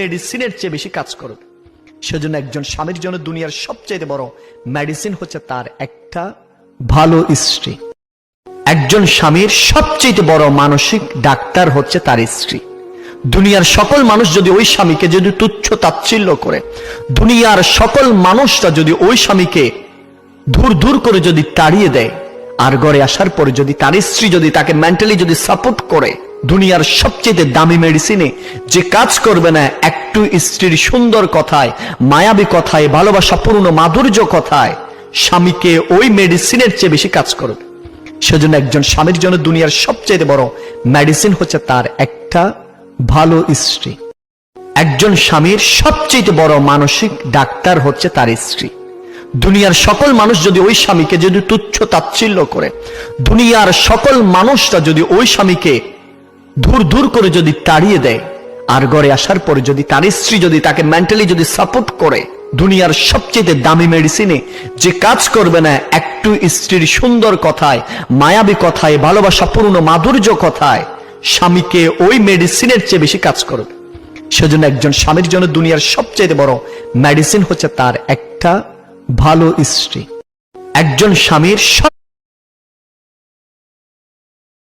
মেডিসিনের চেয়ে বেশি কাজ করবে। সেজন্য একজন স্বামীর জন্য দুনিয়ার সবচেয়ে বড় মেডিসিন হচ্ছে তার একটা ভালো স্ত্রী। একজন স্বামীর সবচেয়ে বড় মানসিক ডাক্তার হচ্ছে তার স্ত্রী। দুনিয়ার সকল মানুষ যদি ওই স্বামীকে যদি তুচ্ছ তাচ্ছিল্য করে, দুনিয়ার সকল মানুষরা যদি ওই স্বামীকে দূর দূর করে যদি তাড়িয়ে দেয়, আর ঘরে আসার পরে যদি তার স্ত্রী যদি তাকে মেন্টালি যদি সাপোর্ট করে, দুনিয়ার সবচেয়ে দামি মেডিসিনে যে কাজ করবে না একটু স্ত্রীর সুন্দর কথায়, মায়াবী কথায়, ভালোবাসাপূর্ণ মাধুর্য কথায়, স্বামীকে ওই মেডিসিনের চেয়ে বেশি কাজ করবে। সেজন্য একজন স্বামীর জন্য দুনিয়ার সবচেয়ে বড় মেডিসিন হচ্ছে তার একটা ভালো স্ত্রী। একজন স্বামীর সবচেয়ে বড় মানসিক ডাক্তার হচ্ছে তার স্ত্রী। দুনিয়ার সকল মানুষ যদি ওই স্বামীকে যদি তুচ্ছ তাচ্ছিল্য করে, দুনিয়ার সকল মানুষরা যদি ওই স্বামীকে দূর দূর করে যদি তাড়িয়ে দেয়, আর ঘরে আসার পরে যদি তার স্ত্রী যদি তাকে মেন্টালি যদি সাপোর্ট করে, দুনিয়ার সবচেয়ে দামি মেডিসিনে যে কাজ করবে না একটু স্ত্রীর সুন্দর কথায়, মায়াবী কথায়, ভালোবাসাপূর্ণ মাধুর্য কথায়, স্বামীকে ওই মেডিসিনের চেয়ে বেশি কাজ করবে। সেজন্য একজন স্বামীর জন্য দুনিয়ার সবচেয়ে বড় মেডিসিন হচ্ছে তার একটা ভালো স্ত্রী। একজন স্বামীর